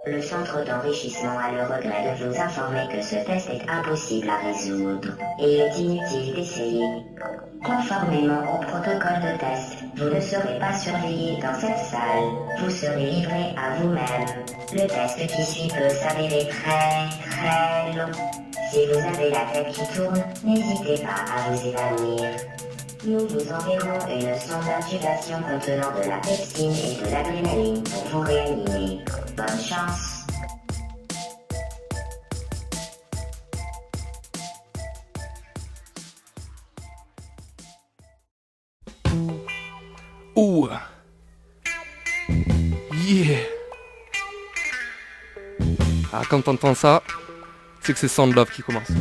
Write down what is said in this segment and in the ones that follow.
Le centre d'enrichissement a le regret de vous informer que ce test est impossible à résoudre et il est inutile d'essayer. Conformément au protocole de test, vous ne serez pas surveillé dans cette salle. Vous serez livré à vous-même. Le test qui suit peut s'avérer très long. Si vous avez la tête qui tourne, n'hésitez pas à vous évanouir. Nous vous enverrons une sonde d'intubation contenant de la pepsine et de l'adrénaline pour vous réanimer. Bonne chance. Ouh. Yeah. Ah, quand t'entends ça, c'est que c'est Sound Love qui commence.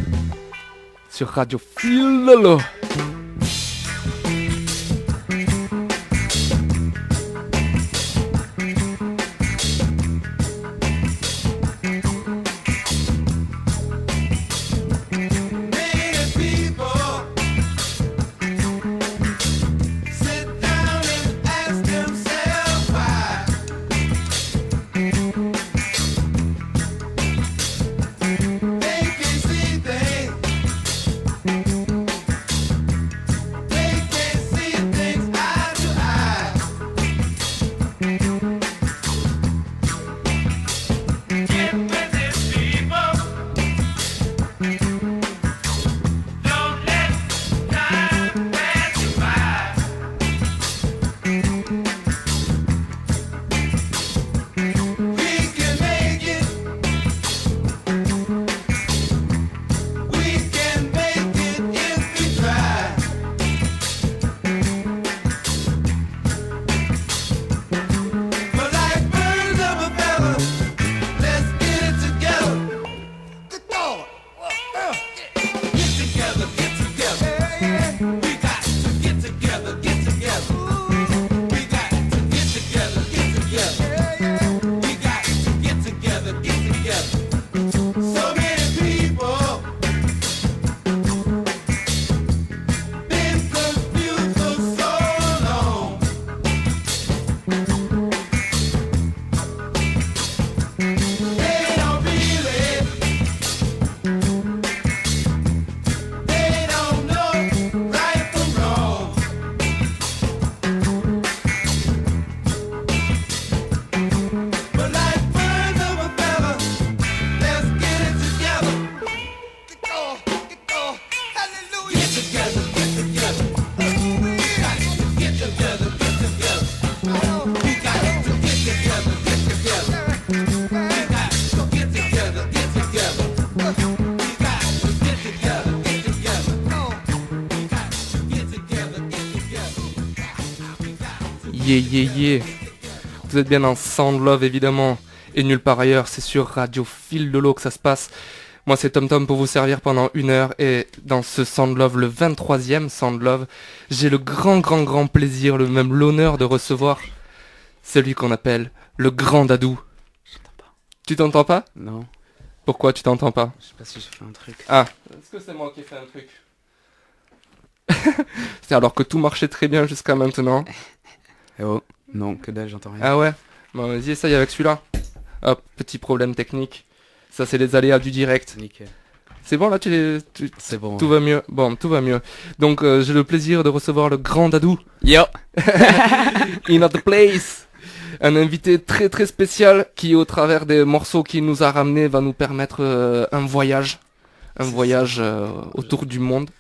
Sur Radio Fil Lolo. Yeah. Vous êtes bien dans Sound Love évidemment et nulle part ailleurs, c'est sur Radio Fil Lolo que ça se passe. Moi c'est Tom Tom pour vous servir pendant 1 heure et dans ce Sound Love, le 23e Sound Love, j'ai le grand plaisir, le même l'honneur de recevoir celui qu'on appelle le Grand Dadou. J'entends pas. Tu t'entends pas ? Non, Pourquoi tu t'entends pas ? je sais pas si j'ai fait un truc. Ah, est-ce que c'est moi qui ai fait un truc ? C'est alors que tout marchait très bien jusqu'à maintenant. Eh oh, non, que dalle, j'entends rien. Ah ouais ? Bon, vas-y, essaye avec celui-là. Hop, petit problème technique. Ça, c'est les aléas du direct. Nickel. C'est bon, là, C'est bon. tout va mieux. Bon, tout va mieux. Donc, j'ai le plaisir de recevoir le Grand Dadou. Yo. In the place. Un invité très spécial qui, au travers des morceaux qu'il nous a ramenés, va nous permettre un voyage. Un voyage autour du monde.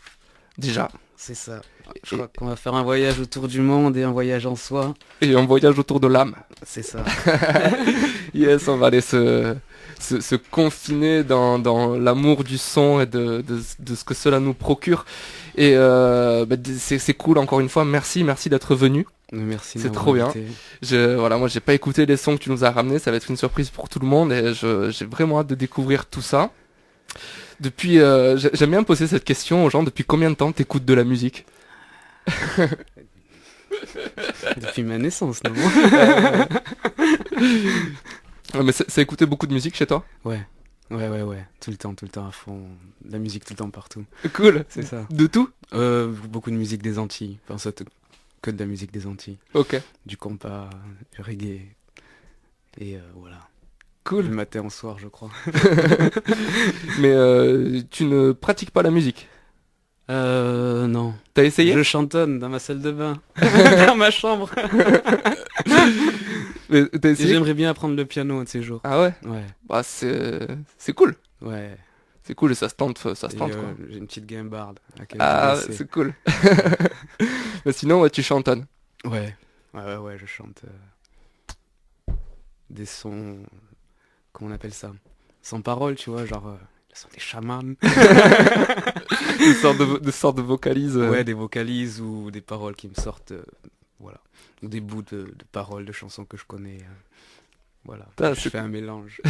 Déjà. C'est ça. Je crois qu'on va faire un voyage autour du monde et un voyage en soi. Et un voyage autour de l'âme. C'est ça. Yes, on va aller se confiner dans l'amour du son et de ce que cela nous procure. Et c'est cool, encore une fois, merci d'être venu. Merci. C'est trop bien. Moi j'ai pas écouté les sons que tu nous as ramenés, ça va être une surprise pour tout le monde et j'ai vraiment hâte de découvrir tout ça. Depuis, j'aime bien poser cette question aux gens, depuis combien de temps t'écoutes de la musique ? Depuis ma naissance, non? Mais ça écoutait beaucoup de musique chez toi ? Ouais. Tout le temps à fond. De la musique tout le temps partout. Cool. C'est ça. De tout ? Beaucoup de musique des Antilles. Enfin, ça, que de la musique des Antilles. Ok. Du compas, du reggae. Et voilà. Cool. Le matin au soir, je crois. Mais tu ne pratiques pas la musique? Non. T'as essayé? Je chantonne dans ma salle de bain, dans ma chambre. Mais t'as Et essayé? j'aimerais bien apprendre le piano un de ces jours. Ah ouais? Ouais, Bah c'est cool. ouais. C'est cool et ça se tente quoi. J'ai une petite guimbarde à laquelle Ah, je vais essayer. c'est cool. Mais sinon, ouais, tu chantonnes. Ouais, ouais, je chante des sons, comment on appelle ça? Sans parole, tu vois, genre les sons des chamans. Des sortes de vocalises. Ouais, des vocalises ou des paroles qui me sortent, voilà. Ou des bouts de paroles de chansons que je connais. Voilà, Ah, je c'est fais un mélange.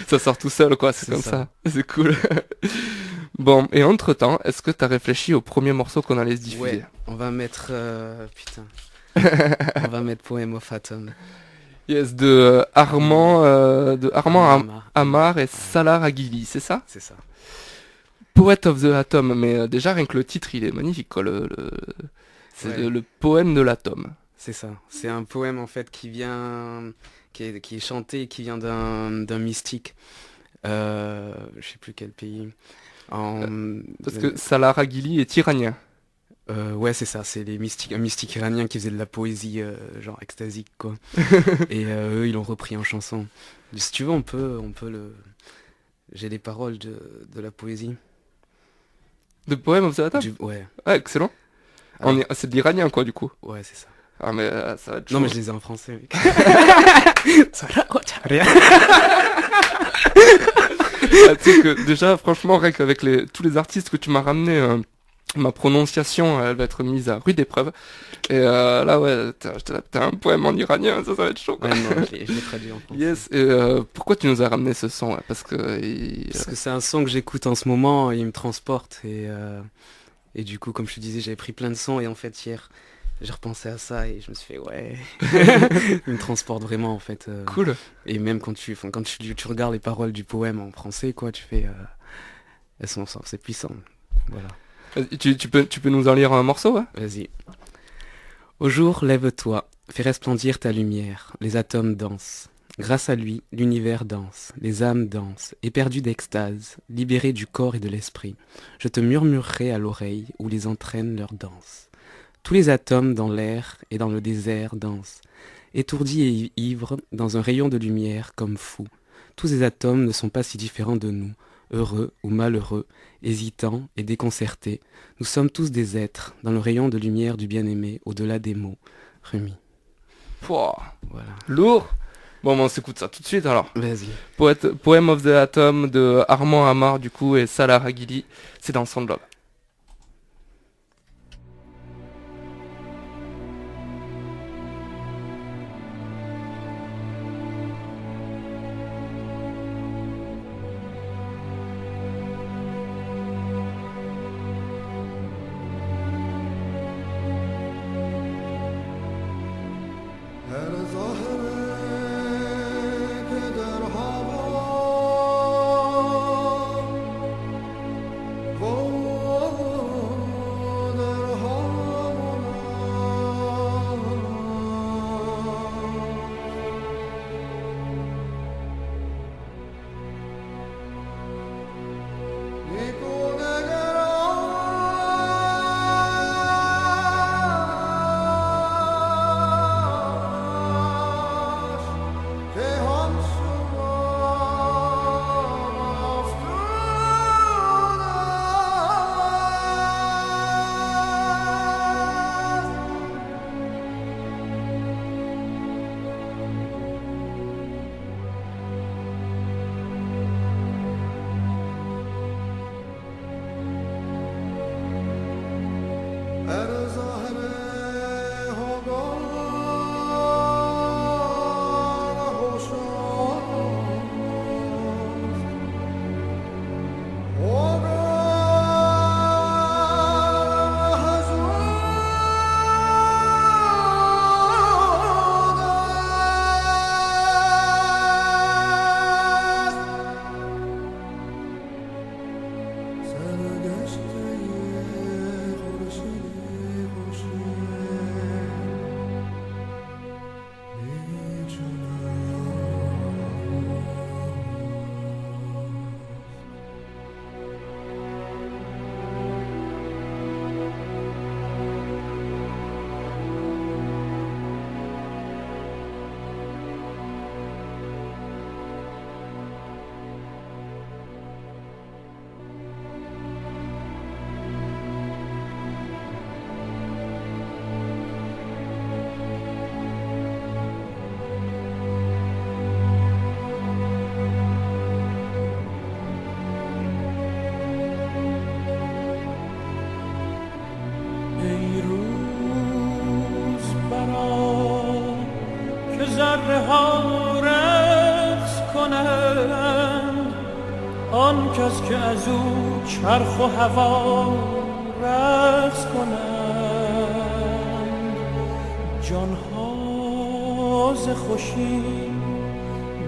Ça sort tout seul, quoi, c'est C'est comme ça. ça. C'est cool. Bon, et entre-temps, est-ce que t'as réfléchi au premier morceau qu'on allait se diffuser? Ouais, on va mettre, putain, on va mettre Poem of Atom. Yes, de Armand Amar. Amar et Salah Raghili, c'est ça? C'est ça. Poet of the Atom, mais déjà rien que le titre, il est magnifique, quoi. C'est Ouais. le poème de l'atome. C'est ça. C'est un poème en fait qui est chanté et qui vient d'un mystique. Je sais plus quel pays. Parce que Salah Raghili est iranien. Ouais, c'est ça. C'est un mystique iranien qui faisait de la poésie genre extasique quoi. Et eux, ils l'ont repris en chanson. Si tu veux, on peut J'ai les paroles de la poésie. De poème of the Atom? Ouais. Ah, excellent. Alors, C'est de l'iranien, quoi, du coup. ouais, c'est ça. Ah, mais ça va être chaud. Non, mais je les ai en français, mec. Ça va, rien. Ah, tu sais que déjà, franchement, rien qu'avec tous les artistes que tu m'as ramenés, ma prononciation, elle va être mise à rude épreuve. Et là, ouais, t'as un poème en iranien, ça va être chaud, quoi. Ouais, non, je l'ai traduit en français. Yes, et pourquoi tu nous as ramené ce son? Ouais, parce que... Parce que c'est un son que j'écoute en ce moment, il me transporte. Et du coup, comme je te disais, j'avais pris plein de sons. Et en fait, hier, j'ai repensé à ça et je me suis fait, ouais. Il me transporte vraiment, en fait. Cool. Et même quand tu regardes les paroles du poème en français, quoi, tu fais... c'est puissant. Voilà. Tu peux nous en lire un morceau, ouais? Vas-y. Au jour, lève-toi, fais resplendir ta lumière, les atomes dansent. Grâce à lui, l'univers danse, les âmes dansent, éperdus d'extase, libérés du corps et de l'esprit. Je te murmurerai à l'oreille où les entraîne leur danse. Tous les atomes dans l'air et dans le désert dansent, étourdis et ivres dans un rayon de lumière comme fous. Tous ces atomes ne sont pas si différents de nous, heureux ou malheureux, hésitants et déconcertés. Nous sommes tous des êtres dans le rayon de lumière du bien-aimé, au-delà des mots. Rumi. Pouah, Voilà. lourd. Bon, on s'écoute ça tout de suite, alors. Vas-y. Poem of the Atom de Armand Amar, du coup, et Salah Raghili, c'est dans Sound Love. ذره ها رقص کنند، آن کس که از او چرخ و هوا رقص کنند. جانها ز خوشی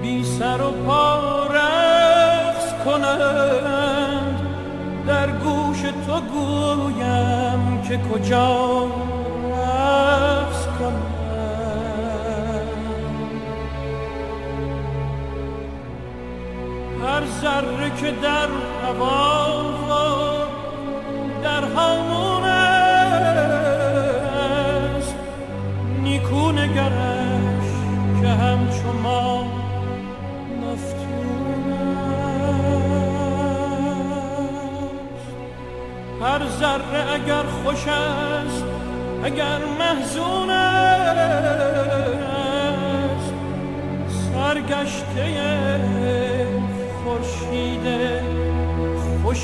بی سر و پا رقص کنند، در گوش تو گویم که کجا رقص کنند. هر ذره که در هوا در هامون است، نیکو نگرش که همچو ما مفتون است. هر ذره اگر خوش است اگر محزون است، سرگشته خورشید خوش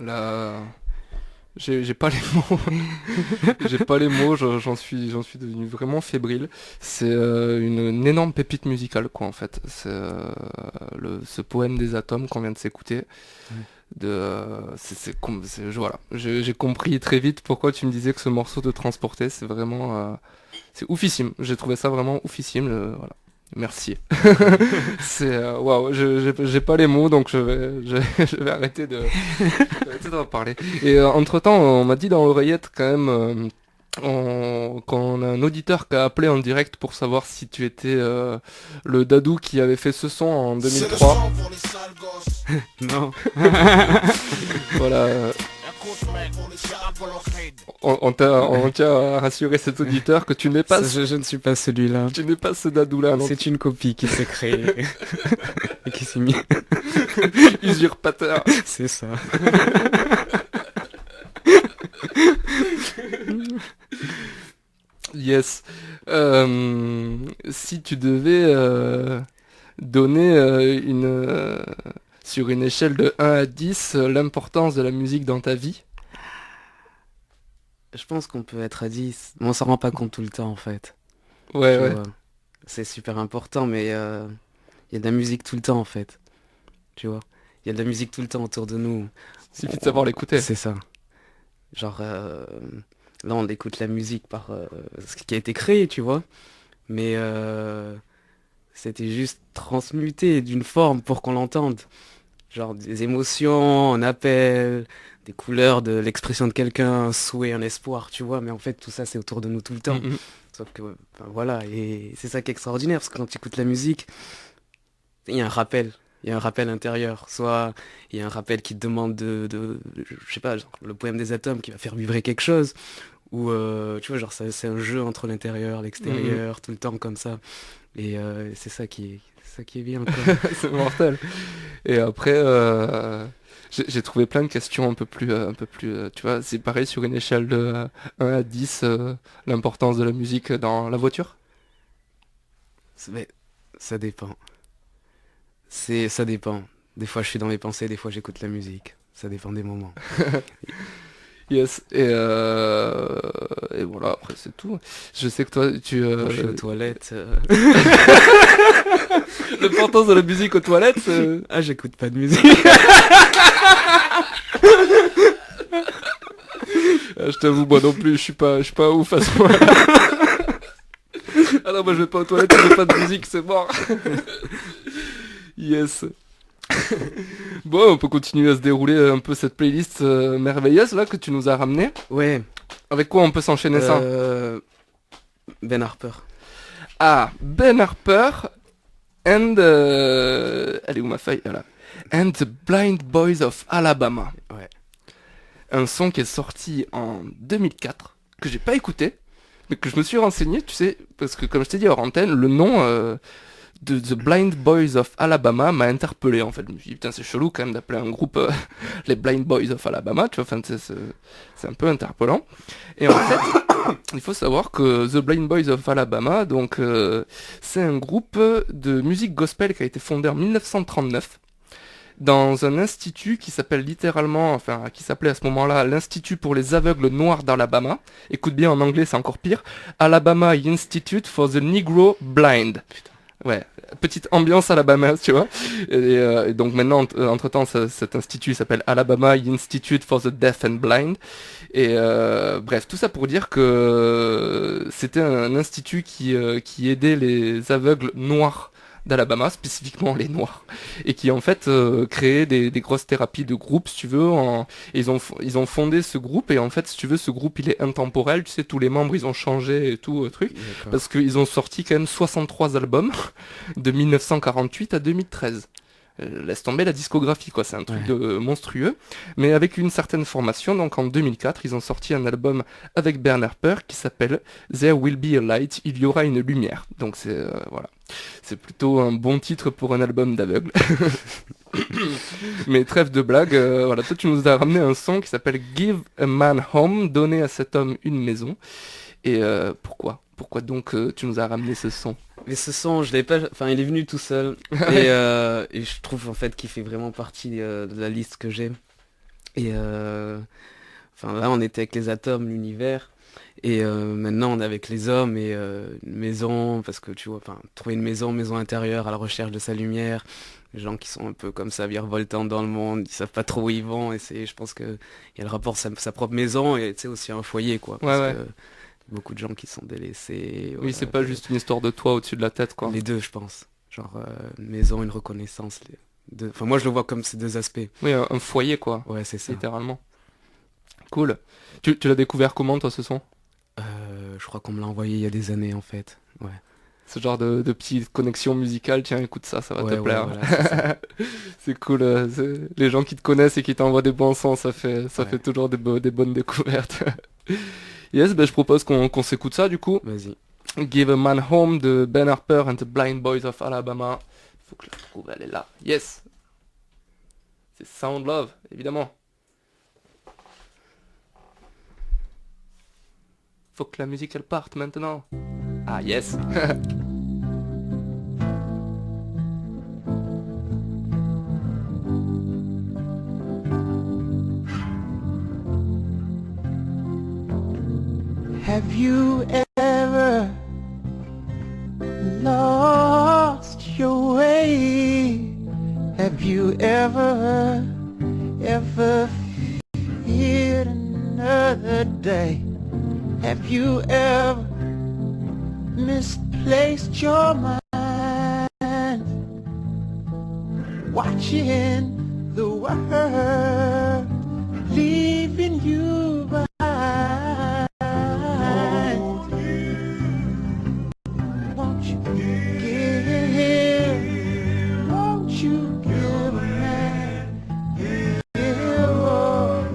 Là, j'ai pas les mots. J'ai pas les mots. J'en suis devenu vraiment fébrile. C'est une énorme pépite musicale, quoi, en fait. C'est ce poème des atomes qu'on vient de s'écouter. Voilà. J'ai compris très vite pourquoi tu me disais que ce morceau te transportait. C'est vraiment, c'est oufissime. J'ai trouvé ça vraiment oufissime. Voilà. Merci. C'est waouh, j'ai pas les mots, donc je vais arrêter d'en parler. Et entre-temps, on m'a dit dans l'oreillette quand même qu'on a un auditeur qui a appelé en direct pour savoir si tu étais le dadou qui avait fait ce son en 2003. Non. Voilà. On tient à rassurer cet auditeur que tu n'es pas... Je ne suis pas celui-là. Tu n'es pas ce dadou-là. C'est une copie qui s'est créée et qui s'est mis... Usurpateur. C'est ça. Yes. Si tu devais donner sur une échelle de 1 à 10 l'importance de la musique dans ta vie. Je pense qu'on peut être à 10, mais on s'en rend pas compte tout le temps en fait. Ouais, Tu ouais. vois. C'est super important, mais il y a de la musique tout le temps en fait. Tu vois, il y a de la musique tout le temps autour de nous. Suffit de savoir l'écouter. C'est ça. Genre, là on écoute la musique par ce qui a été créé, tu vois. Mais c'était juste transmuté d'une forme pour qu'on l'entende. Genre des émotions, un appel, des couleurs de l'expression de quelqu'un, un souhait, un espoir, tu vois. Mais en fait, tout ça, c'est autour de nous tout le temps. Mhm. Sauf que, enfin, voilà, et c'est ça qui est extraordinaire, parce que quand tu écoutes la musique, il y a un rappel. Il y a un rappel intérieur. Soit il y a un rappel qui te demande je sais pas, genre le poème des atomes qui va faire vibrer quelque chose. Ou, tu vois, genre c'est un jeu entre l'intérieur, l'extérieur, tout le temps comme ça. Et c'est ça qui est bien, quoi. C'est mortel. Et après, j'ai trouvé plein de questions un peu plus, tu vois, c'est pareil sur une échelle de 1 à 10, l'importance de la musique dans la voiture. Mais ça dépend. Ça dépend. Des fois, je suis dans mes pensées, des fois, j'écoute la musique. Ça dépend des moments. Yes. Et voilà, après, c'est tout. Je sais que toi, Quand je suis aux toilettes... L'importance de la musique aux toilettes, Ah, j'écoute pas de musique. Je t'avoue, moi non plus, je suis pas ouf à ce point. Ah non, moi je vais pas aux toilettes, je vais pas de musique, c'est mort. Yes. Bon, on peut continuer à se dérouler un peu cette playlist merveilleuse là que tu nous as ramenée. Ouais. Avec quoi on peut s'enchaîner ça? Ben Harper. Ah, Ben Harper. And... elle est où ma feuille? Voilà. And the Blind Boys of Alabama. Ouais. Un son qui est sorti en 2004, que j'ai pas écouté, mais que je me suis renseigné, tu sais, parce que comme je t'ai dit hors antenne, le nom de The Blind Boys of Alabama m'a interpellé en fait. Je me suis dit, putain, c'est chelou quand même d'appeler un groupe les Blind Boys of Alabama, tu vois, enfin, c'est un peu interpellant. Et en fait, il faut savoir que The Blind Boys of Alabama, donc, c'est un groupe de musique gospel qui a été fondé en 1939. Dans un institut qui s'appelle littéralement, enfin, qui s'appelait à ce moment-là l'Institut pour les aveugles noirs d'Alabama. Écoute bien, en anglais, c'est encore pire. Alabama Institute for the Negro Blind. Ouais, petite ambiance Alabama, tu vois. Et donc maintenant, entre-temps, cet institut s'appelle Alabama Institute for the Deaf and Blind. Et bref, tout ça pour dire que c'était un institut qui aidait les aveugles noirs d'Alabama, spécifiquement les noirs, et qui en fait créait des grosses thérapies de groupe, si tu veux. Ils ont fondé ce groupe, et en fait, si tu veux, ce groupe il est intemporel, tu sais, tous les membres ils ont changé et tout, truc, parce qu'ils ont sorti quand même 63 albums de 1948 à 2013. Laisse tomber la discographie, quoi, c'est un truc de monstrueux, mais avec une certaine formation. Donc en 2004, ils ont sorti un album avec Bernard Harper qui s'appelle There Will Be a Light, il y aura une lumière. Donc c'est voilà, c'est plutôt un bon titre pour un album d'aveugle. Mais trêve de blague, voilà, toi tu nous as ramené un son qui s'appelle Give a Man Home, donner à cet homme une maison. Et pourquoi donc tu nous as ramené ce son? Mais ce son, je l'ai pas, enfin, il est venu tout seul, et je trouve en fait qu'il fait vraiment partie de la liste que j'ai. Et enfin là, on était avec les atomes, l'univers, et maintenant on est avec les hommes et une maison, parce que tu vois, enfin, trouver une maison intérieure à la recherche de sa lumière. Les gens qui sont un peu comme ça, virevoltants dans le monde, ils savent pas trop où ils vont, et je pense que il y a le rapport sa propre maison et tu sais aussi un foyer, quoi. Parce que beaucoup de gens qui sont délaissés. Oui, c'est pas juste une histoire de toit au-dessus de la tête, quoi. Les deux, je pense. Genre une maison, une reconnaissance. Enfin, moi, je le vois comme ces deux aspects. Oui, un foyer, quoi. Ouais, c'est ça. Littéralement. Cool. Tu l'as découvert comment, toi, ce son? Je crois qu'on me l'a envoyé il y a des années, en fait. Ouais. Ce genre de petite connexion musicale, tiens, écoute ça va te plaire. Ouais, voilà, c'est cool. Les gens qui te connaissent et qui t'envoient des bons sons, ça fait toujours des bonnes découvertes. Yes, ben je propose qu'on s'écoute ça du coup. Vas-y. Give a Man Home de Ben Harper and the Blind Boys of Alabama. Faut que je la trouve, elle est là. Yes. C'est Sound Love, évidemment. Faut que la musique elle parte maintenant. Ah yes. Have you ever lost your way? Have you ever feared another day? Have you ever misplaced your mind? Watching the world leaving you behind. Won't you give? Won't you give a man? Give a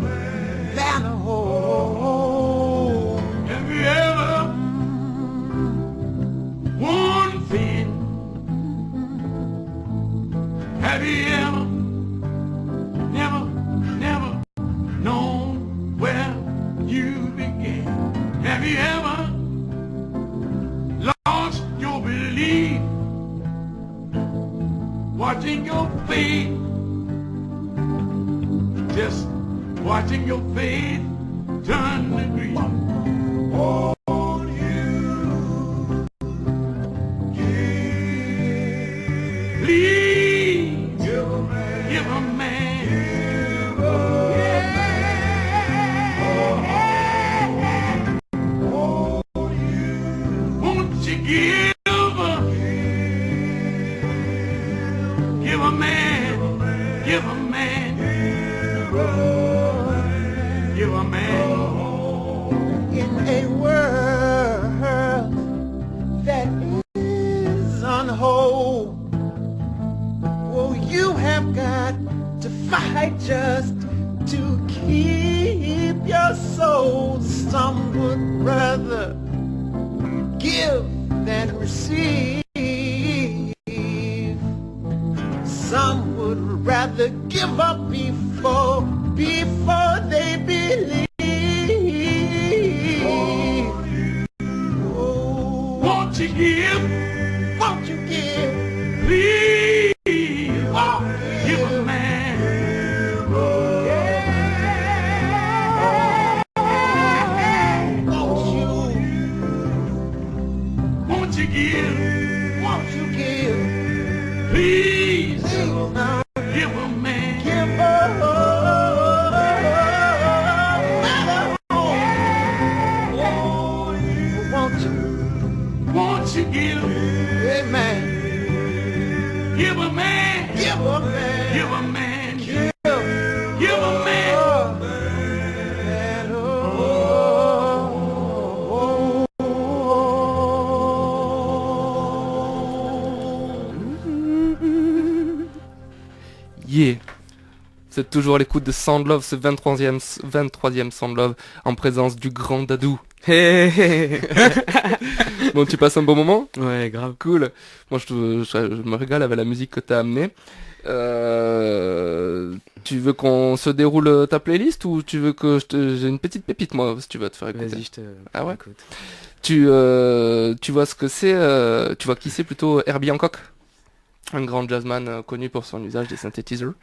man a home? Have you ever one thing? Have you ever never known where you began? Have you ever lost your belief? Watching your faith, just watching your faith turn to grief. Won't you give? Please give a man. Give a man. Give a man. Won't you give? Give a man, give a man, give a man. In a world that is unwhole, You have got to fight just to keep your soul. Some would rather give than receive. Some would rather give up before they believe. Oh, won't you give? Won't you give? Please, oh, give a man. Won't you give? Won't you give? Please, give a man. Give a won't you give? Amen. Give a man. Give a man. Give a man. Give a man. Yeah. Vous êtes toujours à l'écoute de Sound Love, ce 23e Sound Love, en présence du grand Dadou. Hey, hey. Bon, tu passes un bon moment? Ouais, grave. Cool. Moi, je me régale avec la musique que t'as amenée. Tu veux qu'on se déroule ta playlist ou tu veux que j'ai une petite pépite, moi, si tu veux te faire écouter? Vas-y, je te Ah ouais? écoute. Tu vois ce que c'est, tu vois qui c'est plutôt? Herbie Hancock, un grand jazzman connu pour son usage des synthétiseurs.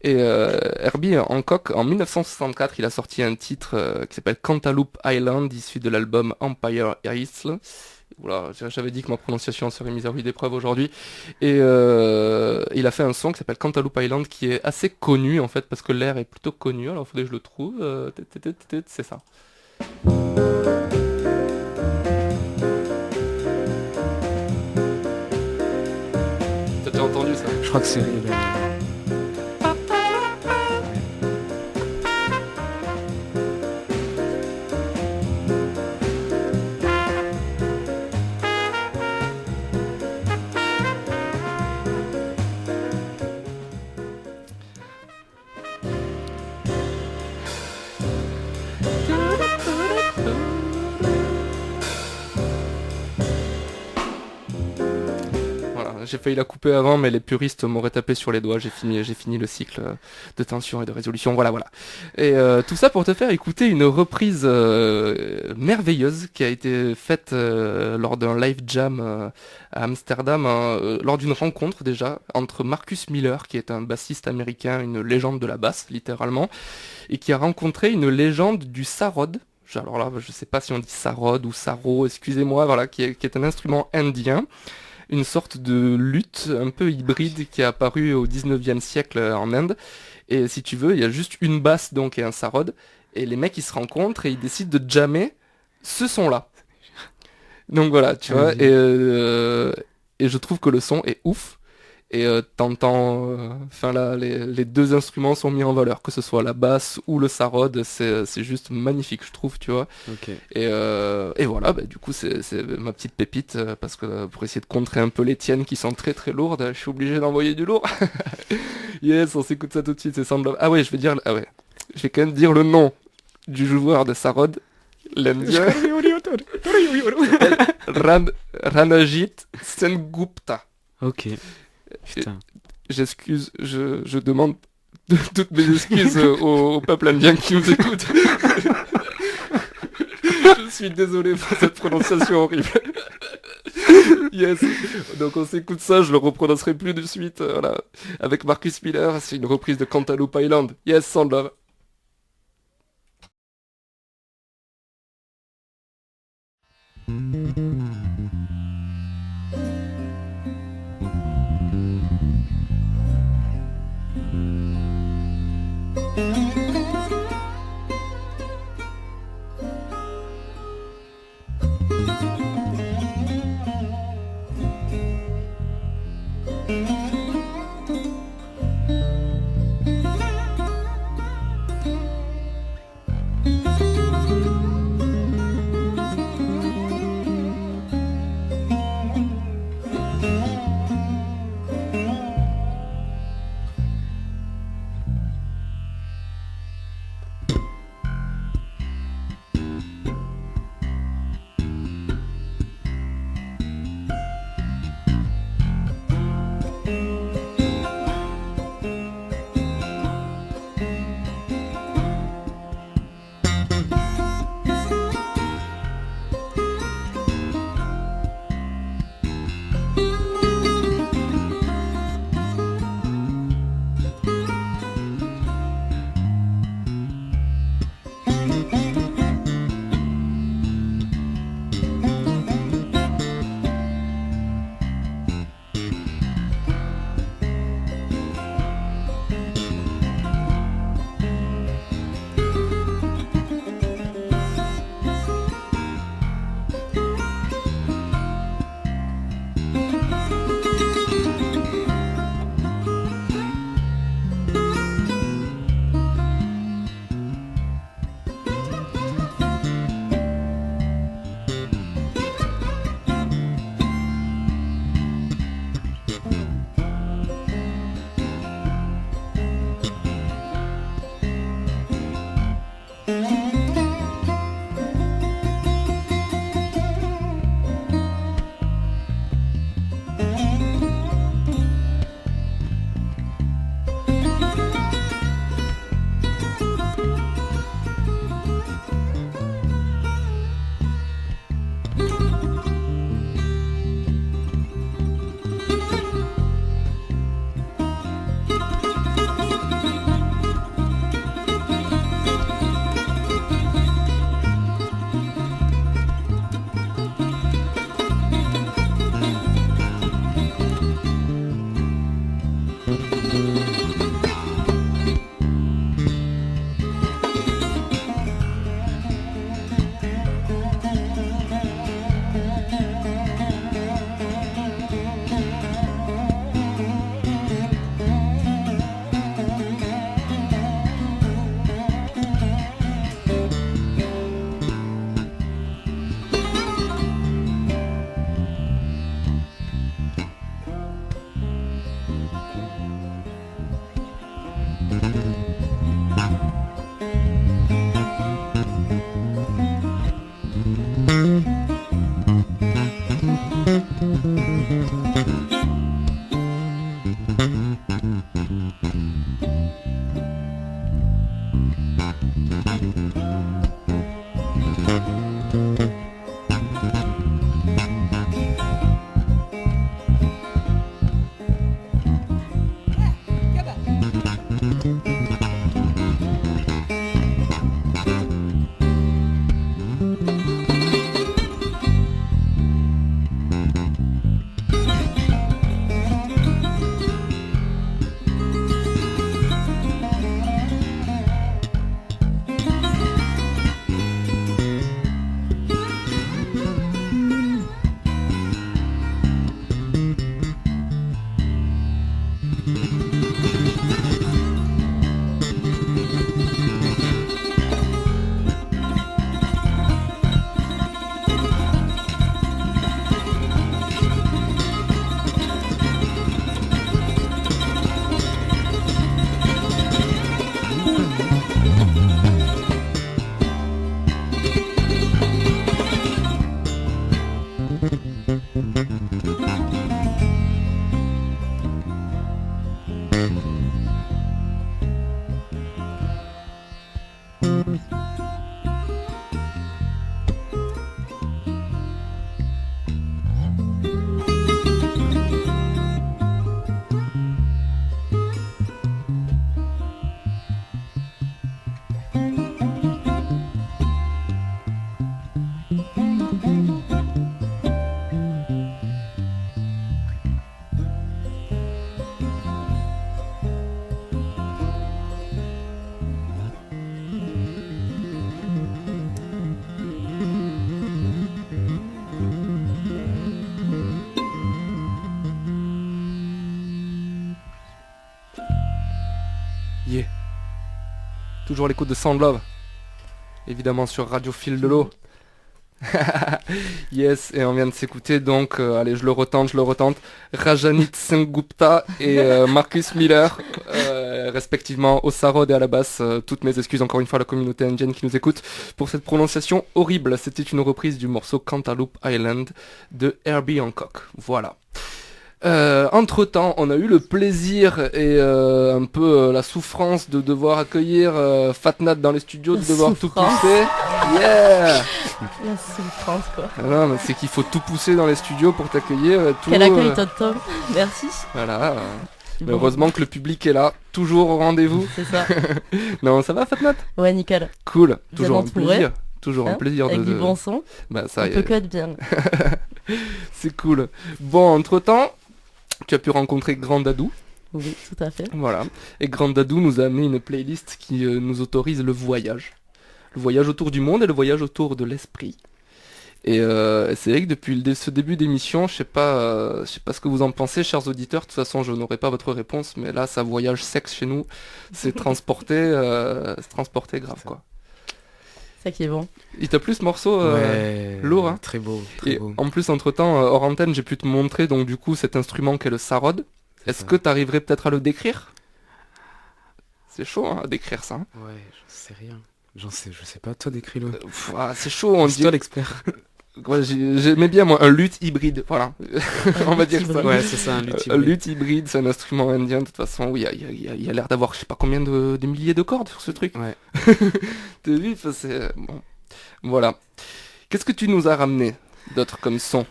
Et Herbie Hancock, en 1964, il a sorti un titre qui s'appelle Cantaloupe Island, issu de l'album Empire Isle. Voilà, j'avais dit que ma prononciation serait mise à rude épreuve aujourd'hui. Et il a fait un son qui s'appelle Cantaloupe Island, qui est assez connu en fait, parce que l'air est plutôt connu. Alors il faudrait que je le trouve. C'est ça. T'as déjà entendu ça? Je crois que c'est Rebelle. J'ai failli la couper avant, mais les puristes m'auraient tapé sur les doigts. J'ai fini le cycle de tension et de résolution. Voilà. Et tout ça pour te faire écouter une reprise merveilleuse qui a été faite lors d'un live jam à Amsterdam, lors d'une rencontre déjà entre Marcus Miller, qui est un bassiste américain, une légende de la basse littéralement, et qui a rencontré une légende du sarod. Alors là, je sais pas si on dit sarod ou saro, excusez-moi, voilà, qui est un instrument indien. Une sorte de luth un peu hybride qui est apparue au 19e siècle en Inde. Et si tu veux, il y a juste une basse donc et un sarod. Et les mecs ils se rencontrent et ils décident de jammer ce son-là. Donc voilà, tu vois. Et je trouve que le son est ouf. Et t'entends, les deux instruments sont mis en valeur, que ce soit la basse ou le sarod, c'est juste magnifique, je trouve, tu vois. Okay. Et voilà, bah, du coup c'est ma petite pépite, parce que pour essayer de contrer un peu les tiennes qui sont très très lourdes, je suis obligé d'envoyer du lourd. Yes, on s'écoute ça tout de suite, c'est Sound Love. Ah ouais, je vais quand même dire le nom du joueur de sarod, l'Indien. Ranajit Sengupta. Ok. Putain. J'excuse, je demande toutes mes excuses au peuple indien qui nous écoute. Je suis désolé pour cette prononciation horrible. Yes. Donc on s'écoute ça, je le reprononcerai plus de suite. Voilà. Avec Marcus Miller, c'est une reprise de Cantaloupe Island. Yes, Sound Love. Yeah. Toujours à l'écoute de Sound Love. Évidemment sur Radio Fil de l'eau. Yes, et on vient de s'écouter donc, allez je le retente, Rajanit Sengupta et Marcus Miller, respectivement au sarod et à la basse. Toutes mes excuses encore une fois à la communauté indienne qui nous écoute pour cette prononciation horrible. C'était une reprise du morceau Cantaloupe Island de Herbie Hancock. Voilà. Entre temps, on a eu le plaisir et un peu la souffrance de devoir accueillir Fatnat dans les studios, de devoir tout pousser. Yeah. La souffrance quoi. Non, mais c'est qu'il faut tout pousser dans les studios pour t'accueillir. Quel accueil Tom. Merci. Voilà. Mais heureusement que le public est là, toujours au rendez-vous. C'est ça. Non, ça va Fatnat? Ouais, nickel. Cool. Bien Toujours un entouré. plaisir. Toujours un plaisir avec du bon son. Bah ça On y peut est. que être bien. C'est cool. Bon, entre-temps, tu as pu rencontrer Grand Dadou. Oui, tout à fait. Voilà. Et Grand Dadou nous a amené une playlist qui nous autorise le voyage. Le voyage autour du monde et le voyage autour de l'esprit. Et c'est vrai que depuis ce début d'émission, je sais pas ce que vous en pensez, chers auditeurs. De toute façon, je n'aurai pas votre réponse, mais là, ça voyage sexe chez nous. C'est transporté grave, quoi. Ça qui est bon. Il t'a plu ce morceau Ouais, lourd, hein. Très beau, très Et beau. en plus, entre-temps, hors antenne, j'ai pu te montrer donc du coup cet instrument qu'est le sarod. Est-ce que tu arriverais peut-être à le décrire? C'est chaud hein, à décrire ça. Hein. Ouais, j'en sais rien. Je sais pas, toi décris-le. C'est chaud, on C'est dit. toi l'expert. Ouais, j'aimais bien moi un luth hybride, voilà. On va dire ça. Ouais, c'est ça, un luth Un luth hybride, c'est un instrument indien de toute façon. Oui, il y a l'air d'avoir je sais pas combien de milliers de cordes sur ce truc. Ouais. T'as vu, c'est bon. Voilà. Qu'est-ce que tu nous as ramené d'autre comme son?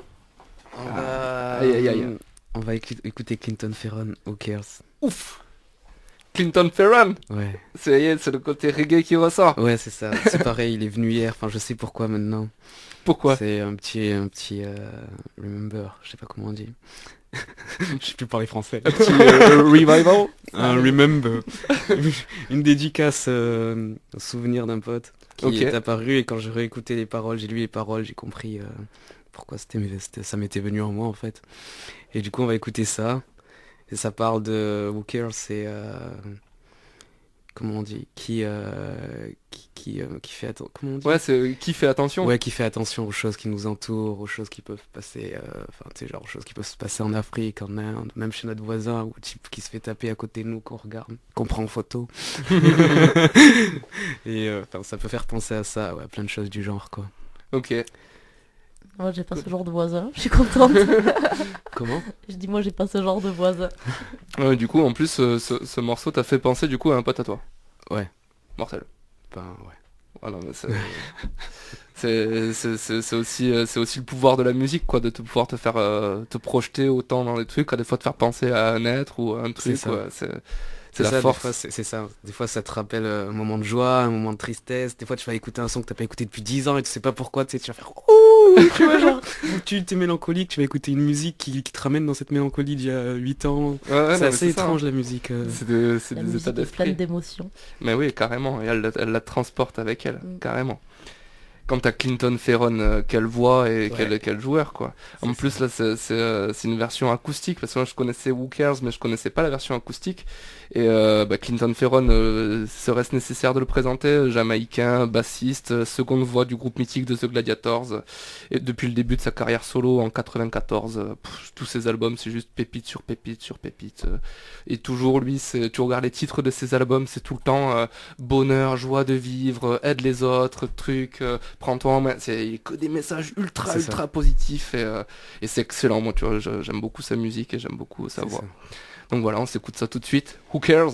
Aïe. On va écouter Clinton Ferron, Who Cares. Ouf. Clinton Ferron. Ouais. C'est le côté reggae qui ressort. Ouais, c'est ça. C'est pareil, il est venu hier. Enfin, je sais pourquoi maintenant. Pourquoi? C'est un petit remember. Je sais pas comment on dit. Je sais plus parler français. Un petit revival. Un remember. Une dédicace au souvenir d'un pote qui est apparu, et quand j'ai réécouté les paroles, j'ai lu les paroles, j'ai compris pourquoi ça m'était venu en moi en fait. Et du coup on va écouter ça. Et ça parle de Who Cares, c'est comment on dit, qui fait comment on dit, Ouais, c'est qui fait attention. ouais, qui fait attention aux choses qui nous entourent, aux choses qui peuvent passer, enfin tu sais, genre aux choses qui peuvent se passer en Afrique, en Inde, même chez notre voisin, ou type qui se fait taper à côté de nous, qu'on regarde, qu'on prend en photo. Et enfin ça peut faire penser à ça, ouais, plein de choses du genre quoi. Ok. Moi j'ai pas ce genre de voisin, je suis contente. Comment? Je dis moi j'ai pas ce genre de voisin. Du coup, en plus, ce morceau t'a fait penser du coup à un pote à toi. Ouais. Mortel. Ben ouais. Voilà, mais c'est aussi le pouvoir de la musique, quoi, de te pouvoir te faire te projeter autant dans les trucs, à des fois te faire penser à un être ou à un truc, ça. quoi. C'est la ça, force. Des fois, c'est ça. Des fois, ça te rappelle un moment de joie, un moment de tristesse. Des fois, tu vas écouter un son que t'as pas écouté depuis 10 ans et tu sais pas pourquoi, tu sais, tu vas faire ouh, tu vois, genre, tu t'es mélancolique, tu vas écouter une musique qui te ramène dans cette mélancolie d'il y a 8 ans. Ouais, ouais, non, C'est mais assez ça, étrange, la musique. C'est La des musique états est pleine d'esprit. d'émotions. Mais oui, carrément. Et elle la transporte avec elle, Mm. carrément. Quand t'as Clinton Ferron, quelle voix et Ouais. quel joueur, quoi. En C'est plus, ça. là, c'est une version acoustique, parce que moi, je connaissais Who Cares, mais je connaissais pas la version acoustique. Et Clinton Ferron, serait-ce nécessaire de le présenter? Jamaïcain, bassiste, seconde voix du groupe mythique de The Gladiators. Et depuis le début de sa carrière solo, en 94, tous ses albums, c'est juste pépite sur pépite sur pépite. Et toujours, lui, tu regardes les titres de ses albums, c'est tout le temps bonheur, joie de vivre, aide les autres, trucs, prends-toi en main. C'est que des messages ultra, C'est ultra positifs. Et c'est excellent, moi, tu vois, j'aime beaucoup sa musique et j'aime beaucoup sa C'est voix. ça. Donc voilà, on s'écoute ça tout de suite. Who Cares?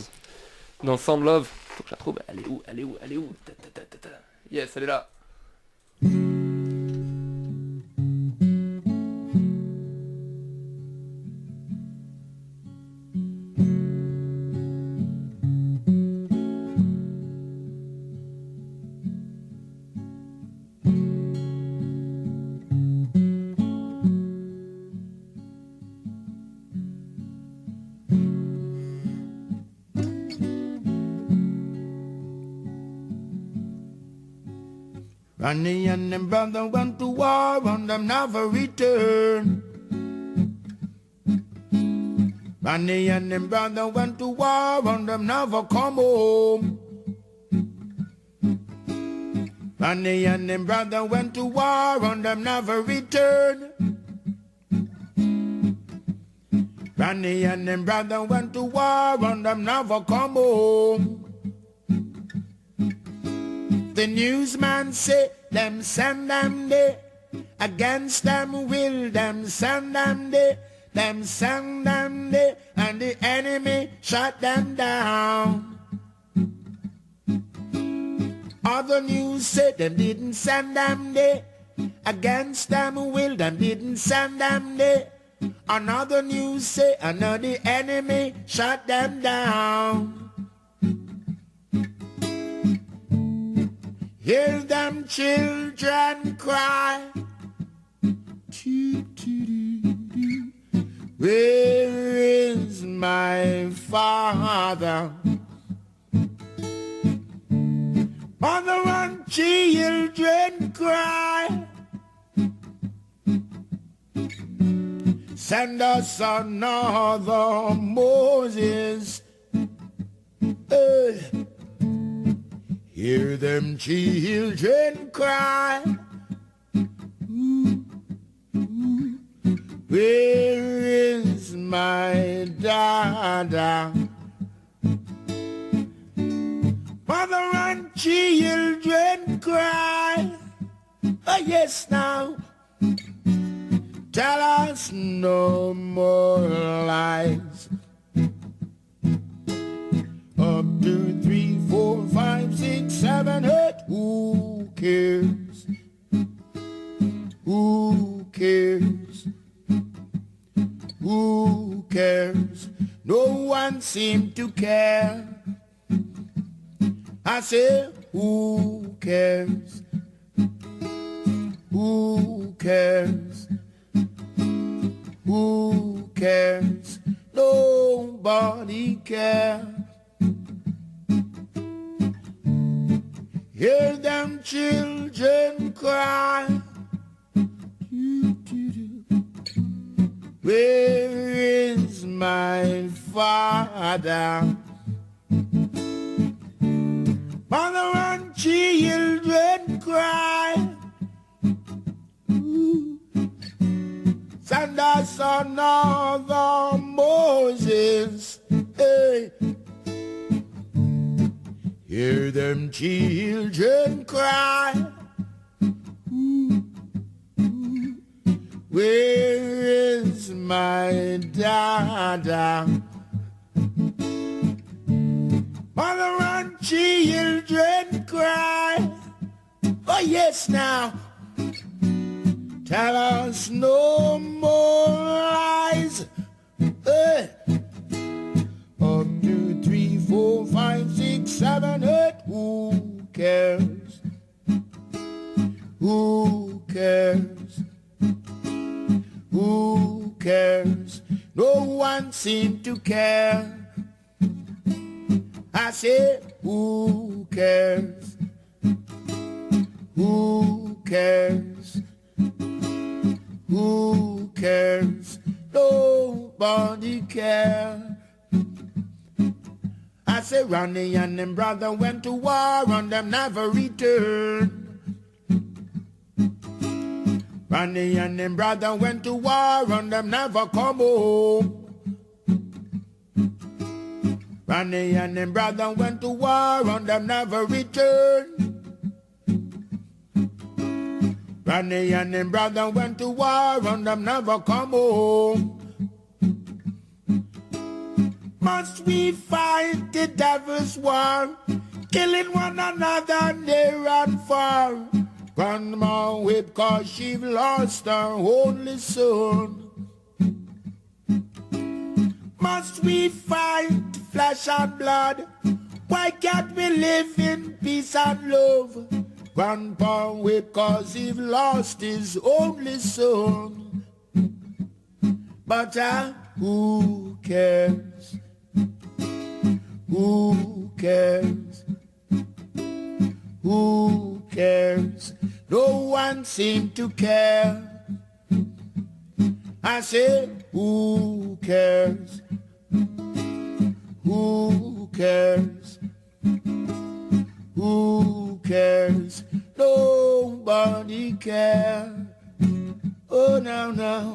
Dans Sound Love. Faut que je la trouve. Elle est où? Elle est où? Elle est où? Ta, ta, ta, ta, ta. Yes, elle est là. Ronnie and them brother went to war and them never return. Ronnie and them brother went to war and them never come home. Ronnie and them brother went to war and them never return. Ronnie and them brother went to war and them never come home. The newsman say them send them there. Against them will them send them there. Them send them there. And the enemy shut them down. Other news say them didn't send them there. Against them will them didn't send them there. Another news say another enemy shut them down. Hear them children cry. Where is my father? Mother and children cry. Send us another Moses. Hear them children cry. Where is my dada? Mother and children cry. Oh yes now. Tell us no more lies. Up 2, 3, 4, 5, 6, 7, 8. Who cares? Who cares? Who cares? No one seemed to care. I say, who cares? Who cares? Who cares? Nobody cares. Hear them children cry. Where is my father? Mother and children cry. Send us another Moses. Hey. Hear them children cry. Where is my dada? Mother and children cry. Oh yes now. Tell us no more lies. 1, 2, 3, 7, 8. Who cares? Who cares? Who cares? No one seemed to care. I say, who cares? Who cares? Who cares? Nobody cares. I say Ronnie and them brother went to war and them never returned. Ronnie and them brother went to war and them never come home. Ronnie and them brother went to war and them never returned. Ronnie and them brother went to war and them never come home. Must we fight the devil's war, killing one another near and far? Grandma weep 'cause she lost her only son. Must we fight flesh and blood? Why can't we live in peace and love? Grandpa weep 'cause he lost his only son. But who cares? Who cares? Who cares? No one seemed to care. I say, who cares? Who cares? Who cares? Nobody cares. Oh, no.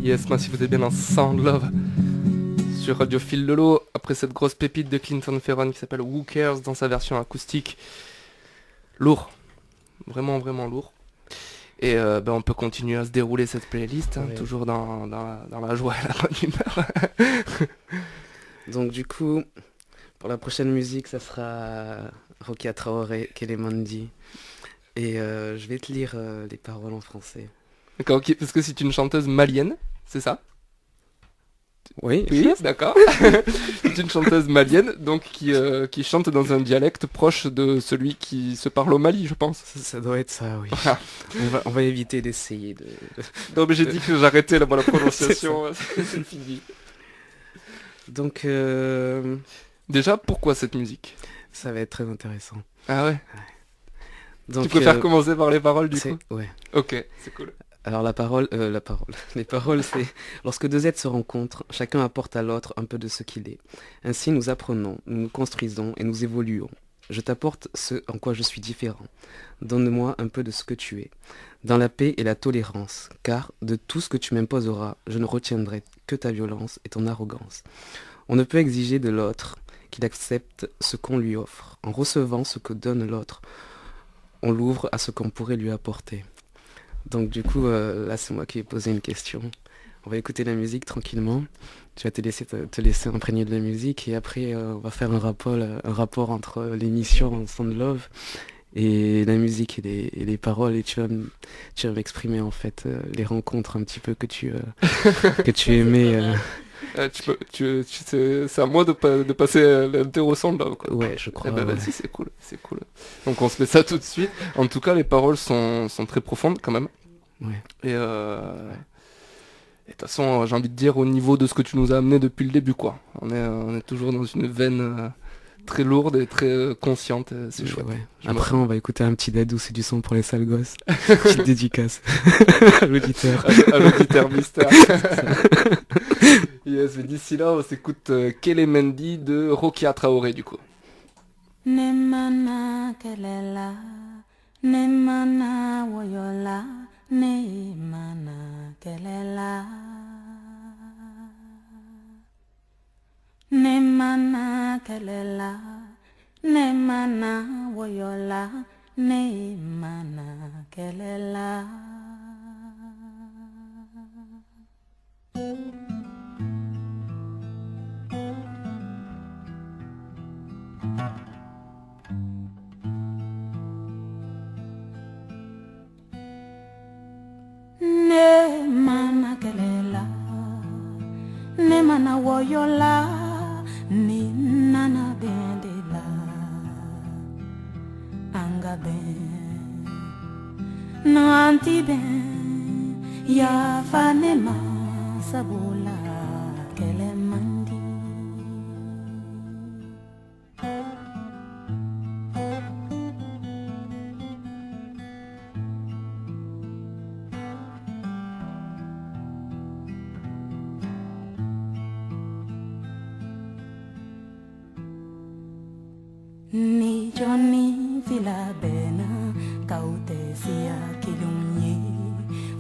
Yes, moi si vous êtes bien dans Sound Love sur Radio Fil de l'eau, après cette grosse pépite de Clinton Ferron qui s'appelle Who Cares dans sa version acoustique. Lourd, vraiment lourd. Et on peut continuer à se dérouler cette playlist, hein, toujours dans la joie et la bonne humeur. Donc du coup, pour la prochaine musique, ça sera Rokia Traoré, Kélémandi. Et je vais te lire les paroles en français. D'accord, ok, parce que c'est une chanteuse malienne, c'est ça? Oui, d'accord. C'est une chanteuse malienne, donc qui chante dans un dialecte proche de celui qui se parle au Mali, je pense. Ça doit être ça, oui. on va éviter d'essayer de... Non, mais j'ai dit que j'arrêtais la prononciation, c'est fini. Donc, déjà, pourquoi cette musique? Ça va être très intéressant. Ah ouais, Donc, tu préfères commencer par les paroles du coup? Ouais. Ok, c'est cool. Alors les paroles c'est « Lorsque deux êtres se rencontrent, chacun apporte à l'autre un peu de ce qu'il est. Ainsi nous apprenons, nous nous construisons et nous évoluons. Je t'apporte ce en quoi je suis différent. Donne-moi un peu de ce que tu es. Dans la paix et la tolérance, car de tout ce que tu m'imposeras, je ne retiendrai que ta violence et ton arrogance. On ne peut exiger de l'autre qu'il accepte ce qu'on lui offre. En recevant ce que donne l'autre, on l'ouvre à ce qu'on pourrait lui apporter. » Donc du coup, là c'est moi qui vais poser une question. On va écouter la musique tranquillement. Tu vas te laisser imprégner de la musique et après on va faire un rapport entre l'émission Sound Love et la musique et les paroles et tu vas m'exprimer en fait les rencontres un petit peu que tu aimais. C'est à moi de passer l'interro Sound Love, quoi. Ouais, je crois. Vas-y, c'est cool. Donc on se met ça tout de suite. En tout cas, les paroles sont très profondes quand même. Ouais. Et de toute façon, j'ai envie de dire au niveau de ce que tu nous as amené depuis le début, quoi. On est toujours dans une veine très lourde et très consciente. C'est chouette. Ouais. Après, on va écouter un petit Dadou, c'est du son pour les sales gosses. Petite dédicace à l'auditeur. À l'auditeur mystère. Yes, mais d'ici là, on s'écoute Kélémandi de Rokia Traoré, du coup. Nemana kelela, nemana woyola, nemana kelela. Nemana kelela, nemana woyola, ne mana kelela. Ne mana kelela, ne mana woyola, ni nana bendela, anga ben, no anti ben, ya fanema sabula kele mandi. Ni Johnny vila bena kaute sia kilumye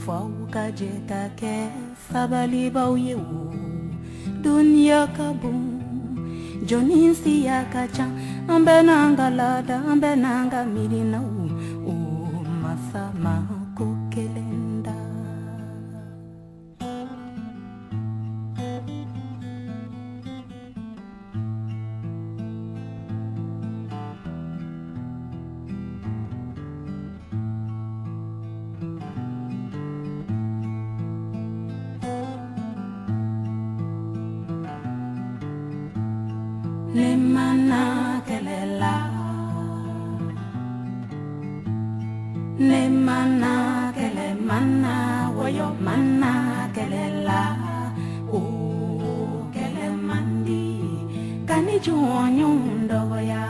fauka jeta ke sabali bauye u dunya kabum Johnny sia kacha ambena ngalada ambena ngamirina u masama kokelenda. Ne mana kelela, ne mana kele mana woyo mana kelela, o kele mandi kani juonyundo ya.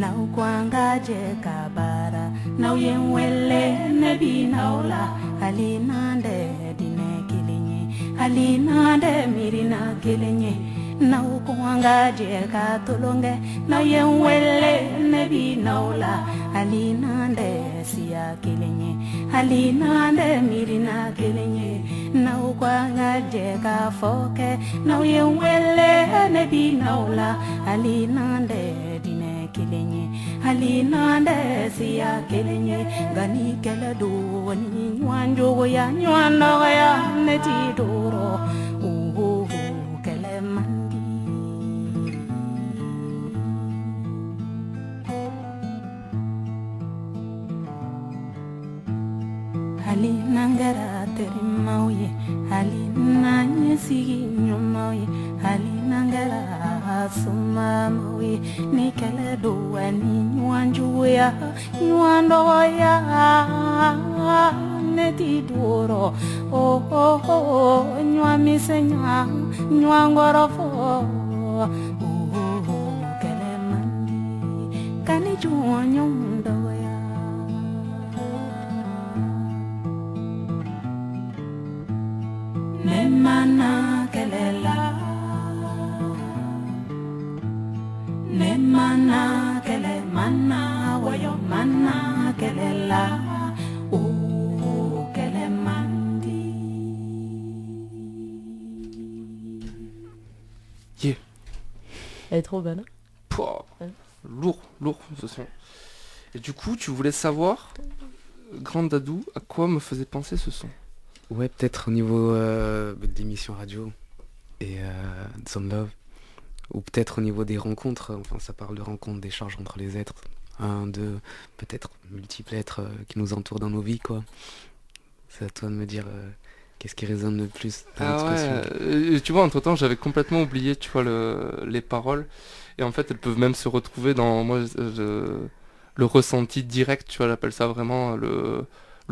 Nau kwanga je kabara, nau yenwele nebi naula, alinande dine kilinye, alinande mirina kilinye. Nau kwanga je katulonge, nau yenwele nebi naula, alinande siya kilinye, alinande mirina kilinye. Nau kwanga je kafoke, nau yenwele nebi naula, alinande dine kilinye, alinande siya kilinye. Gani kele do ni nywanjo ya nywando ya neti doro kele mandi. Alinangara terimauye, alinanye sigi nyumauye, alinangara sumamauye, nikele doa ni nywanjuya, nywando ya neti duro, nywamise nywangorofo, kele mandi, kani juonyundo ya. Ne mana kelela, ne mana kele mana woyo mana kelela, o kele mandi. Yeah. Elle est trop bonne. Pouah, Ouais. lourd ce son. Et du coup, tu voulais savoir, Grand Dadou, à quoi me faisait penser ce son? Ouais, peut-être au niveau de l'émission radio et de Sound Love, ou peut-être au niveau des rencontres, enfin ça parle de rencontres, d'échanges entre les êtres, de peut-être multiples êtres qui nous entourent dans nos vies, quoi. C'est à toi de me dire qu'est-ce qui résonne le plus dans Ah notre ouais, spécifique. tu vois, entre-temps, j'avais complètement oublié, tu vois, les paroles. Et en fait, elles peuvent même se retrouver dans moi le ressenti direct, tu vois, j'appelle ça vraiment le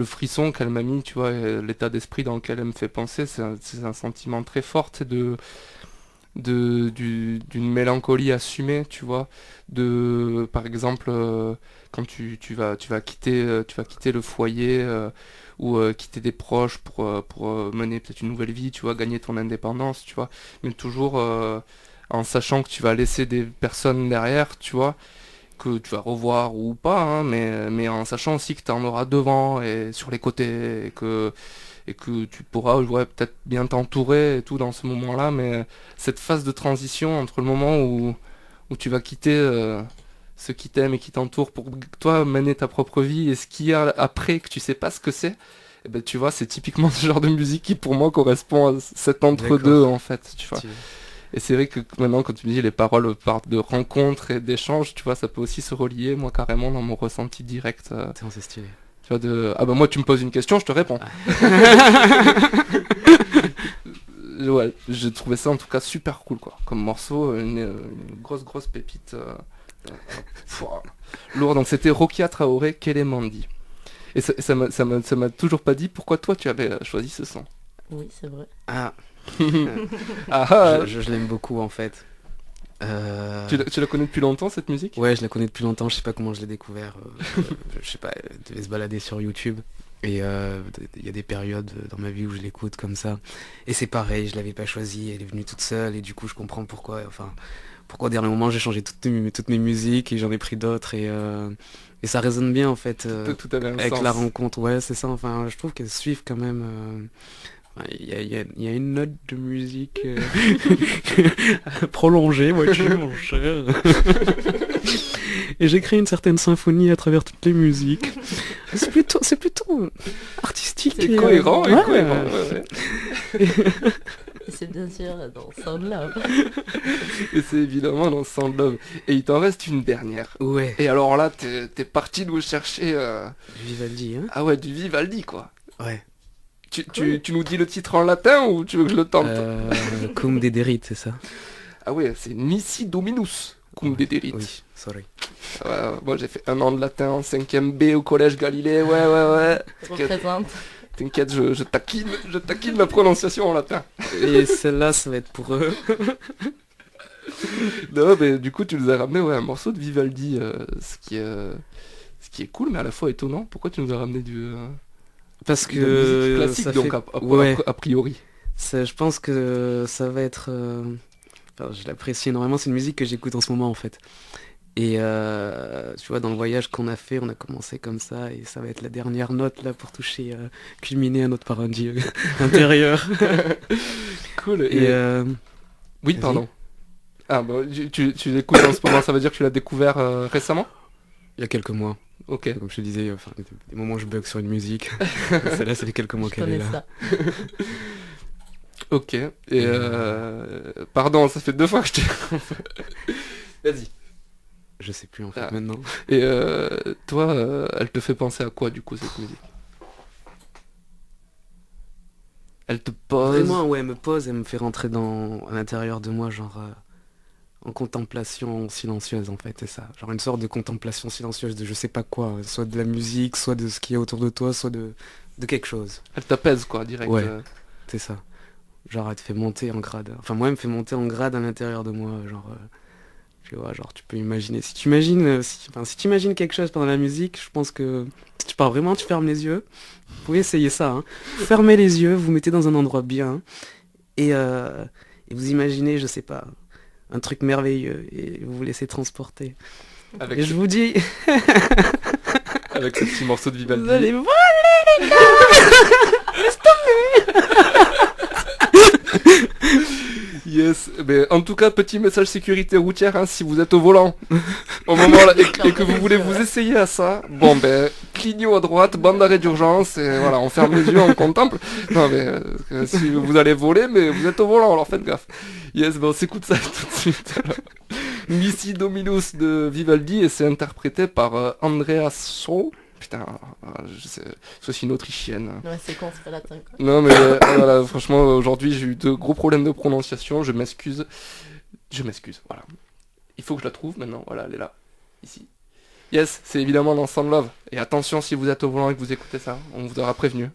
frisson qu'elle m'a mis, tu vois, et l'état d'esprit dans lequel elle me fait penser. C'est un sentiment très fort, tu sais, d'une mélancolie assumée, tu vois, par exemple, quand tu vas quitter le foyer, ou quitter des proches pour mener peut-être une nouvelle vie, tu vois, gagner ton indépendance, tu vois, mais toujours en sachant que tu vas laisser des personnes derrière, tu vois, que tu vas revoir ou pas, hein, mais en sachant aussi que tu en auras devant et sur les côtés, et que tu pourras peut-être bien t'entourer et tout dans ce moment-là, mais cette phase de transition entre le moment où tu vas quitter ceux qui t'aiment et qui t'entourent pour toi mener ta propre vie et ce qu'il y a après que tu sais pas ce que c'est, et ben tu vois, c'est typiquement ce genre de musique qui pour moi correspond à cet entre-deux en fait, tu vois. Et c'est vrai que maintenant quand tu me dis les paroles partent de rencontres et d'échanges, tu vois, ça peut aussi se relier moi carrément dans mon ressenti direct. C'est stylé. Tu vois, ah bah moi tu me poses une question, je te réponds. Ouais, j'ai trouvé ça en tout cas super cool quoi, comme morceau, une grosse pépite. Lourd, donc c'était Rokia Traoré, Kelemandi. Et ça m'a toujours pas dit pourquoi toi tu avais choisi ce son. Oui, c'est vrai. Ah, Ah, je l'aime beaucoup en fait. tu la connais depuis longtemps cette musique? Ouais, je la connais depuis longtemps, je sais pas comment je l'ai découvert. Je sais pas, elle devait se balader sur YouTube. Et il y a des périodes dans ma vie où je l'écoute comme ça. Et c'est pareil, je l'avais pas choisie, elle est venue toute seule et du coup je comprends pourquoi. Enfin, pourquoi au dernier moment j'ai changé toutes mes musiques et j'en ai pris d'autres et ça résonne bien en fait Tout avait un avec sens. la rencontre. Ouais, c'est ça. Enfin, je trouve qu'elles suivent quand même. Il y a une note de musique prolongée, vois-tu, mon cher. Et j'ai créé une certaine symphonie à travers toutes les musiques. C'est plutôt artistique. C'est et, cohérent, ouais. cohérent. Ouais. Et c'est bien sûr dans Sound Love. Et c'est évidemment dans Sound Love. Et il t'en reste une dernière. Ouais. Et alors là, t'es parti nous chercher... Vivaldi, hein. Ah ouais, du Vivaldi quoi. Ouais. Tu nous dis le titre en latin ou tu veux que je le tente? Cum dederit, c'est ça. Ah ouais, c'est Nisi Dominus, cum dederit. Oui, sorry. Moi j'ai fait un an de latin en 5ème B au collège Galilée, ouais. Représente. T'inquiète, je taquine la prononciation en latin. Et celle-là, ça va être pour eux. Non, mais du coup tu nous as ramené un morceau de Vivaldi, ce qui est cool mais à la fois étonnant. Pourquoi tu nous as ramené Parce de la musique que classique ça donc fait... a priori. Je pense que ça va être... Enfin, je l'apprécie énormément, c'est une musique que j'écoute en ce moment en fait. Et tu vois, dans le voyage qu'on a fait, on a commencé comme ça, et ça va être la dernière note là pour toucher, culminer à notre paradis intérieur. Cool. Et oui, vas-y. pardon. Ah bah tu l'écoutes en ce moment, ça veut dire que tu l'as découvert récemment? Il y a quelques mois, Ok. comme je te disais, enfin, des moments où je bug sur une musique. Celle-là, ça fait quelques mois Je qu'elle est connais là. ça. Ok. Et pardon, ça fait 2 fois que je t'ai... Vas-y. Je sais plus en fait Ah. maintenant. Et toi, elle te fait penser à quoi du coup cette musique? Elle te pose... Vraiment, ouais, elle me pose, elle me fait rentrer à l'intérieur de moi, genre en contemplation silencieuse en fait, c'est ça. Genre une sorte de contemplation silencieuse de je sais pas quoi, soit de la musique, soit de ce qu'il y a autour de toi, soit de quelque chose. Elle t'apaise quoi, direct. Ouais. C'est ça. Genre elle te fait monter en grade. Enfin moi elle me fait monter en grade à l'intérieur de moi, genre... tu vois, genre tu peux imaginer. Si tu imagines, si tu imagines quelque chose pendant la musique, je pense que si tu pars vraiment, tu fermes les yeux. Vous pouvez essayer ça. Hein. Vous fermez les yeux, vous mettez dans un endroit bien et vous imaginez, je sais pas, un truc merveilleux et vous vous laissez transporter. Avec, Et je vous dis, avec ce petit morceau de Vivaldi. vous allez voir. Yes, mais en tout cas, petit message sécurité routière, hein, si vous êtes au volant au moment là et que vous voulez vous essayer à ça, bon ben, clignot à droite, bande d'arrêt d'urgence, et voilà, on ferme les yeux, on contemple. Non mais, si vous allez voler, mais vous êtes au volant, alors faites gaffe. Yes, ben on s'écoute ça tout de suite. Alors. Missi Dominus de Vivaldi, et c'est interprété par Andrea So. Putain, je sais, c'est aussi une autrichienne. Ouais, c'est con, c'est pas latin quoi. Non mais voilà, franchement aujourd'hui j'ai eu de gros problèmes de prononciation, je m'excuse, voilà. Il faut que je la trouve maintenant, voilà, elle est là, ici. Yes, c'est évidemment dans Sound Love, et attention si vous êtes au volant et que vous écoutez ça, on vous aura prévenu.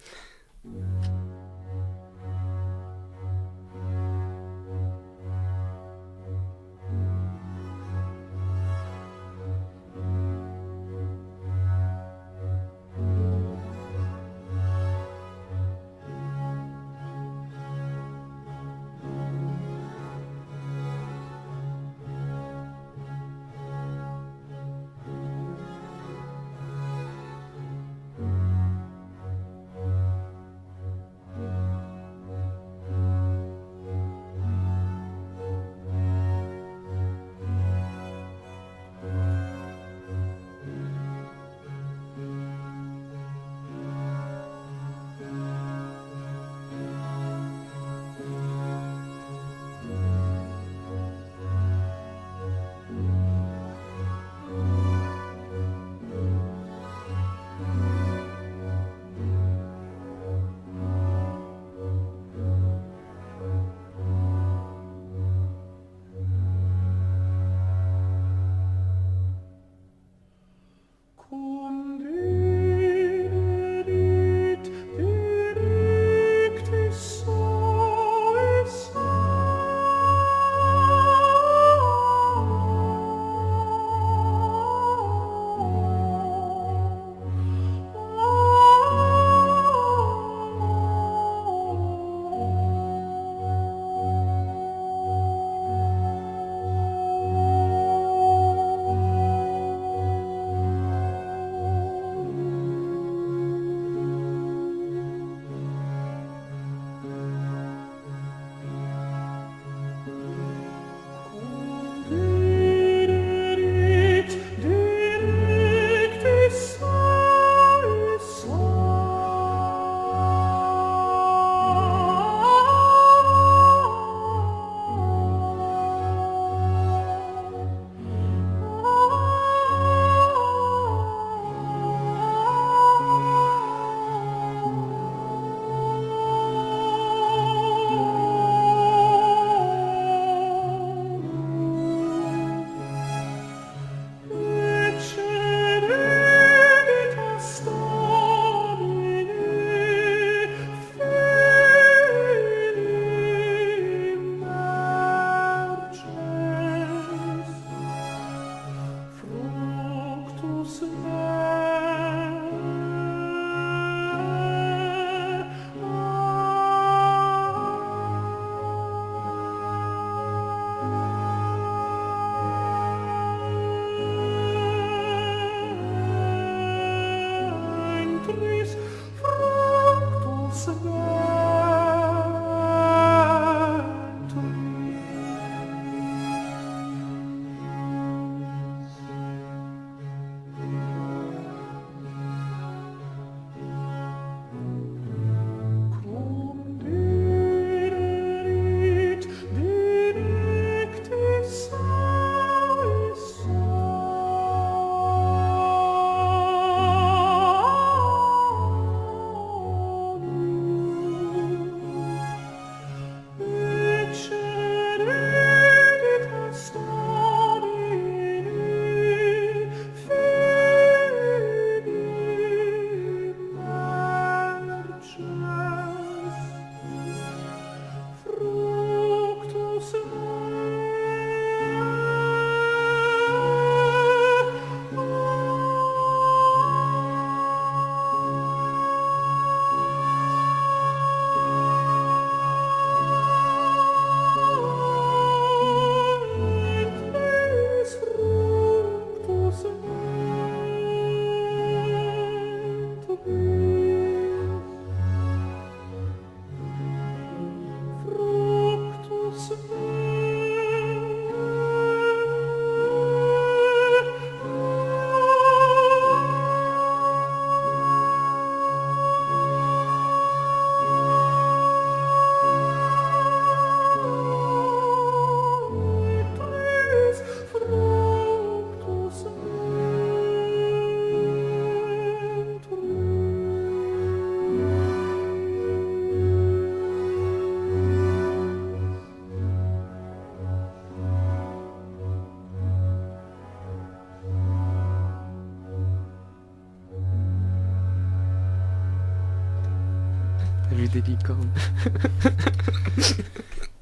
T'as vu des licornes.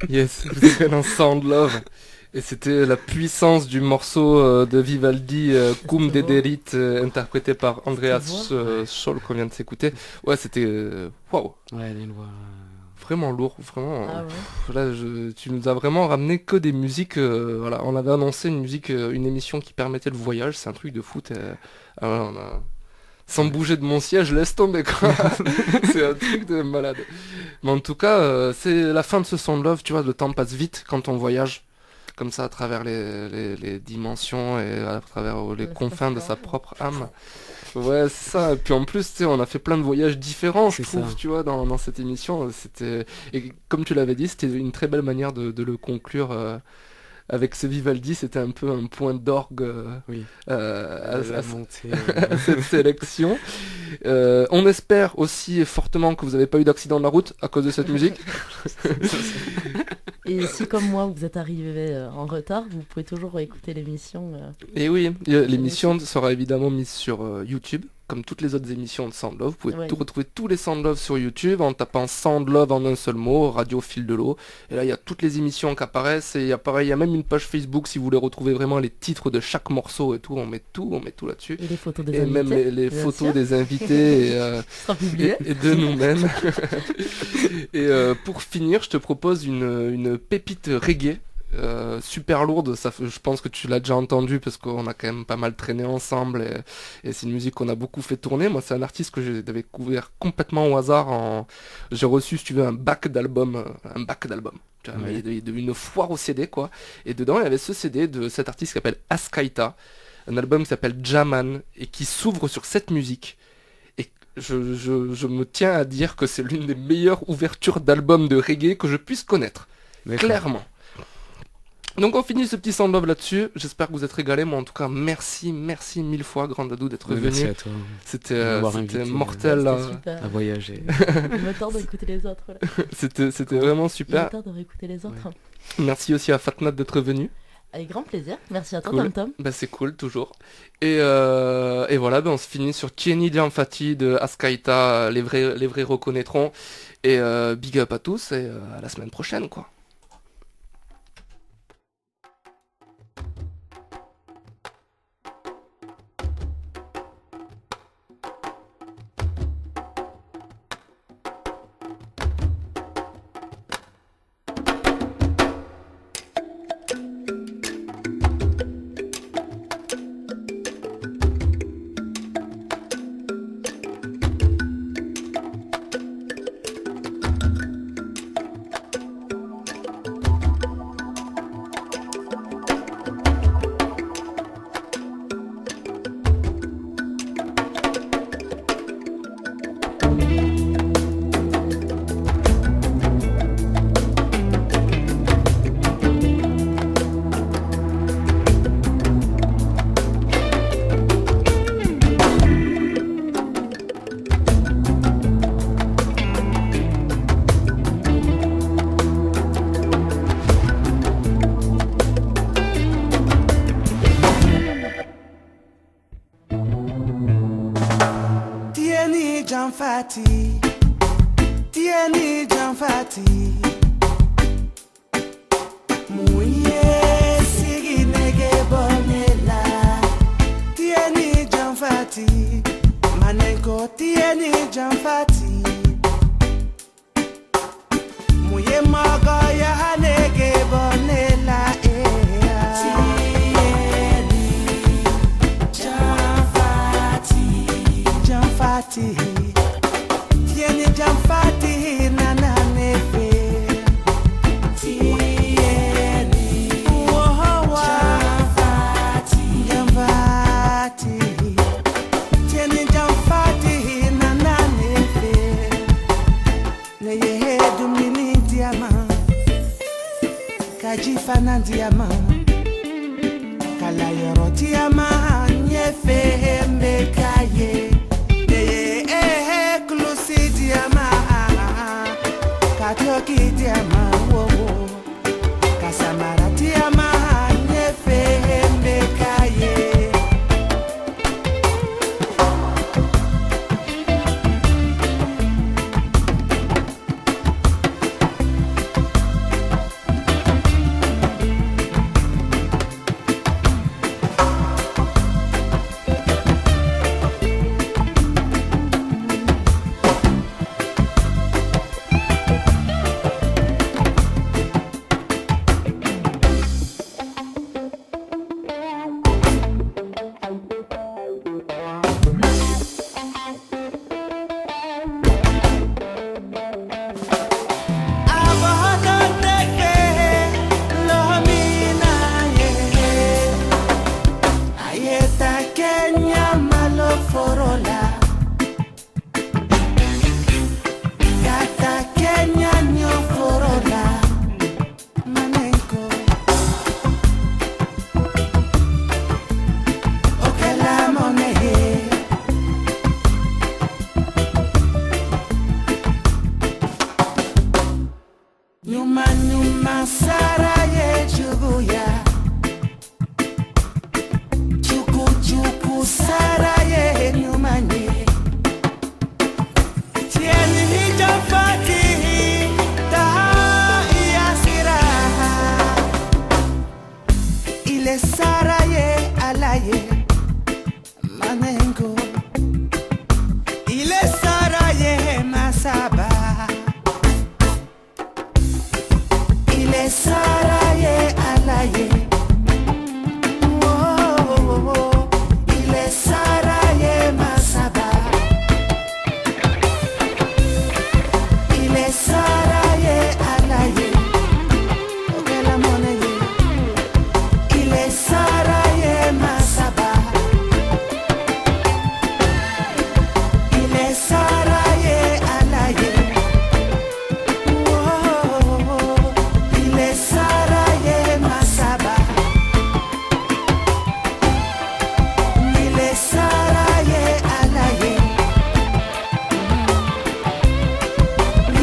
Yes, vous êtes bien dans Sound Love. Et c'était la puissance du morceau de Vivaldi, Cum Dederit, interprété par Andreas Scholl qu'on vient de s'écouter. Ouais, c'était... Waouh. Ouais, elle a une voix... Vraiment lourd, vraiment. Ah ouais. Là, tu nous as vraiment ramené que des musiques. Voilà, on avait annoncé une musique, une émission qui permettait le voyage. C'est un truc de foot. On a... Sans bouger de mon siège, laisse tomber quoi. C'est un truc de malade. Mais en tout cas, c'est la fin de ce Sound Love. Tu vois, le temps passe vite quand on voyage. Comme ça, à travers les dimensions et à travers les confins de sa propre âme. Ouais, c'est ça. Et puis en plus, tu sais, on a fait plein de voyages différents, je trouve, tu vois, dans cette émission. Et comme tu l'avais dit, c'était une très belle manière de le conclure avec ce Vivaldi. C'était un peu un point d'orgue à cette sélection. On espère aussi fortement que vous n'avez pas eu d'accident de la route à cause de cette musique. Et si comme moi vous êtes arrivé en retard, vous pouvez toujours écouter l'émission. Et oui, l'émission sera évidemment mise sur YouTube, comme toutes les autres émissions de Sound Love. Vous pouvez retrouver tous les Sound Love sur YouTube en tapant Sound Love en un seul mot, Radio Fil de l'eau. Et là il y a toutes les émissions qui apparaissent et il y a même une page Facebook si vous voulez retrouver vraiment les titres de chaque morceau et tout. On met tout là-dessus. Et les photos des invités. Et même les photos des invités et de nous-mêmes. Et pour finir, je te propose une pépite reggae. Super lourde, je pense que tu l'as déjà entendu parce qu'on a quand même pas mal traîné ensemble et c'est une musique qu'on a beaucoup fait tourner. Moi c'est un artiste que j'ai découvert complètement au hasard. J'ai reçu si tu veux un bac d'album. Tu vois, une foire au CD quoi. Et dedans il y avait ce CD de cet artiste qui s'appelle Askaita, un album qui s'appelle Jaman et qui s'ouvre sur cette musique. Et je me tiens à dire que c'est l'une des meilleures ouvertures d'albums de reggae que je puisse connaître. Clairement. Donc on finit ce petit Sound Love là-dessus. J'espère que vous êtes régalés. Moi en tout cas merci mille fois Grand Dadou d'être venu. Merci à toi. C'était mortel à voyager. Il me tente d'écouter les autres. Là. C'était vraiment super. Il me tente de réécouter les autres. Ouais. Merci aussi à Fatnat d'être venu. Avec grand plaisir. Merci à toi cool. Tom. Bah c'est cool toujours. Et voilà, on se finit sur Tieni Diamfati de Askaita. Les vrais reconnaîtront. Et big up à tous et à la semaine prochaine quoi. Tieni Jamfati Muye sigi nege bonela Tieni Jamfati Maneko tieni Jamfati Muye maga ya nege bonela Jamfati Tieni Jamfati nana nefe Tieni Jamfati Tieni Jamfati nana nefe Neye hedu mini diamant Kajifana diamant Kalayoro diamant Nyefe mbekaye Katoki diama wowo Kasamara diama nyefe mbekaye est saraye alaye manengo. Il est saraye masaba. Il est saraye alaye. Oh, il est saraye masaba. Il est saraye alaye. Ok la monnaie. Il est saraye masaba. Il est saraye alaye. Oh, il est saraye masaba. Il est saraye alaye.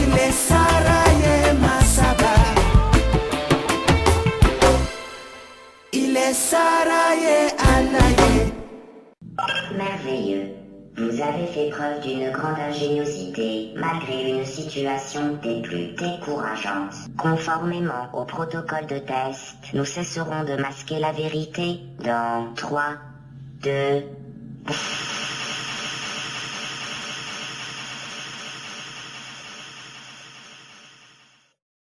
Il est saraye masaba. Il est saraye alaye. Merveilleux. Vous avez fait preuve d'une grande ingéniosité, malgré une situation des plus décourageantes. Conformément au protocole de test, nous cesserons de masquer la vérité dans 3, 2...